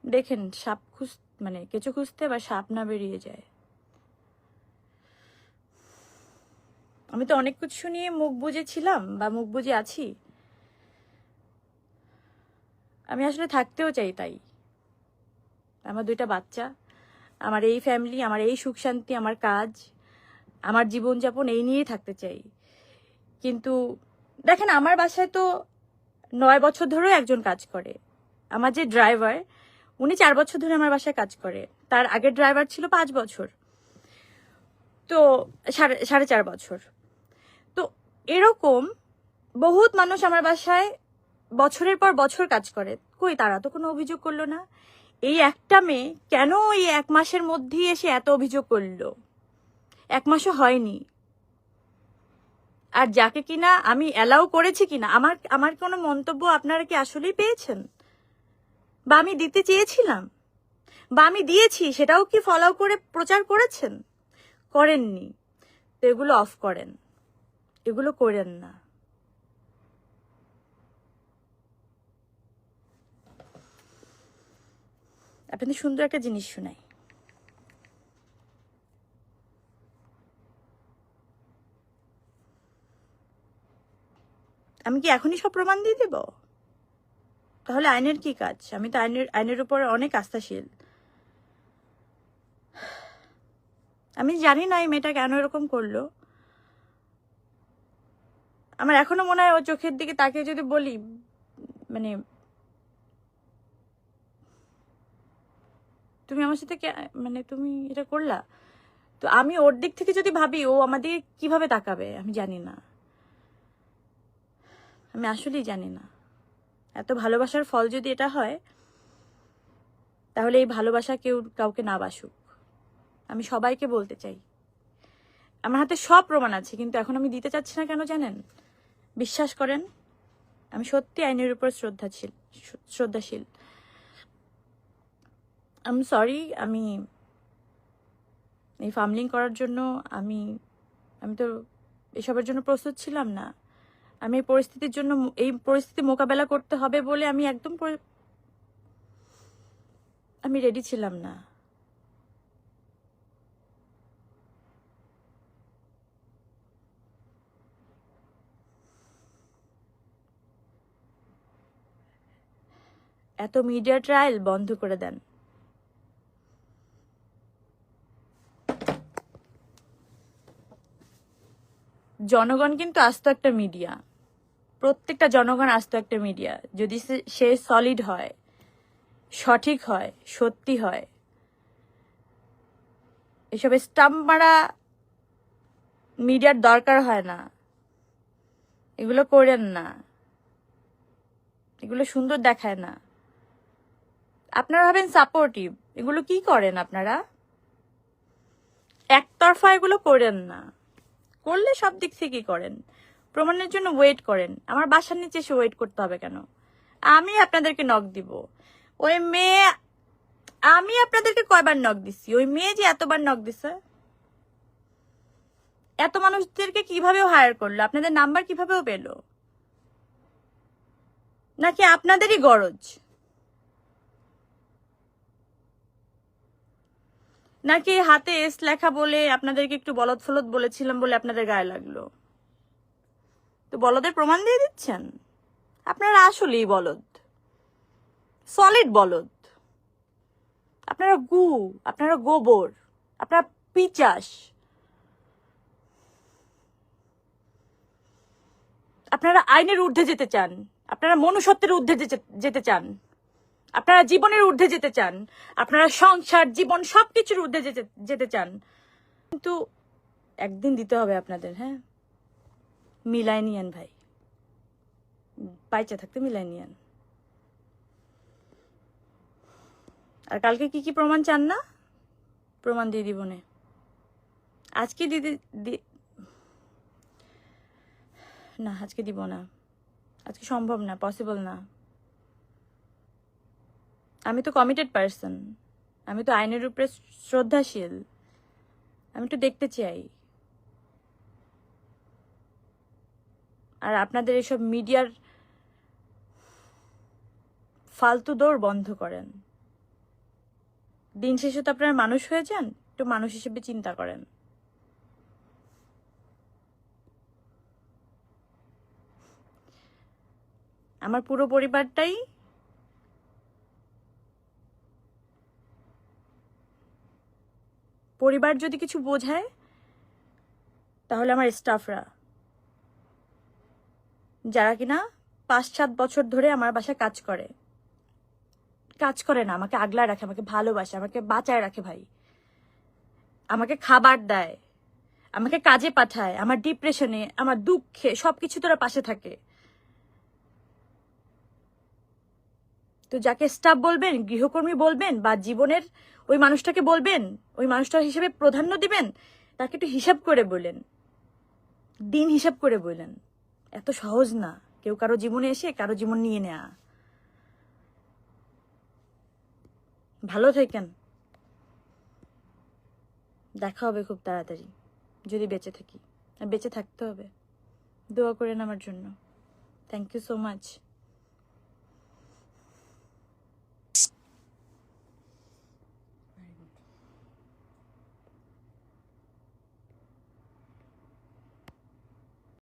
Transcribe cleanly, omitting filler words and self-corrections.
দেখেন সাপ মানে কেঁচো খুঁজতে বা সাপ না বেরিয়ে যায়। আমি তো অনেক কিছু নিয়ে মুখ বুজেছিলাম বা মুখ বুজে আছি। আমি আসলে থাকতেও চাই তাই। আমার 2টা বাচ্চা, আমার এই ফ্যামিলি, আমার এই সুখ শান্তি, আমার কাজ, আমার জীবনযাপন এই নিয়েই থাকতে চাই। কিন্তু দেখেন আমার বাসায় তো 9 বছর ধরেও একজন কাজ করে। আমার যে ড্রাইভার উনি 4 বছর ধরে আমার বাসায় কাজ করে। তার আগের ড্রাইভার ছিল 5 বছর, তো 4.5 বছর। তো এরকম বহুত মানুষ আমার বাসায় বছরের পর বছর কাজ করে, কই তারা তো কোনো অভিযোগ করলো না। এই একটা মেয়ে কেন এই 1 মাসের মধ্যেই এসে এত অভিযোগ করলো? 1 মাসও হয়নি। আর যাকে কিনা আমি অ্যালাউ করেছি কিনা, আমার কোনো মন্তব্য আপনারা কি আসলেই পেয়েছেন? বা আমি দিতে চেয়েছিলাম, বা আমি দিয়েছি সেটাও কি ফলো করে প্রচার করেছেন? করেননি। তো এগুলো অফ করেন, এগুলো করেন না। আপনাদের সুন্দর একটা জিনিস শোনাই। আমি কি এখনই সব প্রমাণ দিয়ে দেব? তাহলে আইনের কি কাজ? আমি তো আইনের উপর অনেক আস্থাশীল। আমি জানি না এই মেয়েটা কেন এরকম করলো। আমার এখনো মনে হয় ওর চোখের দিকে তাকিয়ে যদি বলি, মানে তুমি আমার সাথে মানে তুমি এটা করলা, তো আমি ওর দিক থেকে যদি ভাবি ও আমাদের কিভাবে তাকাবে আমি জানি না। আমি আসলেই জানি না। এত ভালোবাসার ফল যদি এটা হয়, তাহলে এই ভালোবাসা কেউ কাউকে না বাসুক। আমি সবাইকে বলতে চাই, আমার হাতে সব প্রমাণ আছে, কিন্তু এখন আমি দিতে চাচ্ছি না। কেন জানেন? বিশ্বাস করেন, আমি সত্যি আইনের উপর শ্রদ্ধাশীল। I am sorry. আমি এই ফার্মলিং করার জন্য আমি তো এসবের জন্য প্রস্তুত ছিলাম না। আমি এই পরিস্থিতি মোকাবেলা করতে হবে বলে আমি একদম আমি রেডি ছিলাম না। এত মিডিয়া ট্রায়াল বন্ধ করে দেন। জনগণ কিন্তু আস্ত একটা মিডিয়া, প্রত্যেকটা জনগণ আস্ত একটা মিডিয়া। যদি সে সলিড হয়, সঠিক হয়, সত্যি হয়, এসব স্টাম্প মারা মিডিয়ার দরকার হয় না। এগুলো করেন না, এগুলো সুন্দর দেখায় না। আপনারা ভাবেন সাপোর্টিভ, এগুলো কি করেন আপনারা? একতরফা এগুলো করেন না। করলে সব দিক থেকেই করেন, প্রমাণের জন্য ওয়েট করেন। আমার বাসার নিচে এসে ওয়েট করতে হবে কেন? আমি আপনাদেরকে নক দিব। ওই মেয়ে, আমি আপনাদেরকে কয়বার নক দিছি? ওই মেয়ে যে এতবার নক দিছে, এত মানুষদেরকে কিভাবেও হায়ার করলো? আপনাদের নাম্বার কিভাবেও পেলো? নাকি আপনাদেরই গরজ? নাকি হাতে এস লেখা বলে আপনাদেরকে একটু বলদ ফলদ বলেছিলাম বলে আপনাদের গায়ে লাগলো? তো বলদের প্রমাণ দিয়ে দিচ্ছেন? আপনারা আসলেই বলদ, সলিড বলদ। আপনারা আপনারা গোবর, আপনারা পিচাস। আপনারা আইনের ঊর্ধ্বে যেতে চান, আপনারা মনুষ্যত্বের ঊর্ধ্বে যেতে চান, আপনারা জীবনের ঊর্ধ্বে যেতে চান, আপনারা সংসার জীবন সবকিছুর ঊর্ধ্বে যেতে চান। কিন্তু একদিন দিতে হবে আপনাদের। হ্যাঁ, মিলাই নিয়েন ভাই, বাইচা থাকতে মিলাই নিয়েন। আর কালকে কি কি প্রমাণ চান না? প্রমাণ দিয়ে দিব না। আজকে না, আজকে দিব না। আজকে সম্ভব না, পসিবল না। আমি তো কমিটেড পার্সন, আমি তো আইনের উপরে শ্রদ্ধাশীল। আমি তো দেখতে চাই। আর আপনাদের এসব মিডিয়ার ফালতু দৌড় বন্ধ করেন। দিন শেষে তো আপনারা মানুষ হয়ে যান, একটু মানুষ হিসেবে চিন্তা করেন। আমার পুরো পরিবারটাই পরিবার যদি কিছু বোঝায় তাহলে আমার স্টাফরা, যারা কিনা 5-7 বছর ধরে আমার বাসায় কাজ করে না, আমাকে আগলায় রাখে, আমাকে ভালোবাসে, আমাকে বাঁচায় রাখে ভাই, আমাকে খাবার দেয়, আমাকে কাজে পাঠায়, আমার ডিপ্রেশনে, আমার দুঃখে সবকিছু তোরা পাশে থাকে। তো যাকে স্টাফ বলবেন, গৃহকর্মী বলবেন, বা জীবনের ওই মানুষটাকে বলবেন, ওই মানুষটার হিসেবে প্রাধান্য দিবেন, তাকে একটু হিসাব করে বলেন, দিন হিসাব করে বলেন। এত সহজ না কেউ কারো জীবনে এসে কারো জীবন নিয়ে নেয়া। ভালো থাকেন, দেখা হবে খুব তাড়াতাড়ি যদি বেঁচে থাকি, আর বেঁচে থাকতে হবে। দোয়া করেন আমার জন্য। Thank you so much.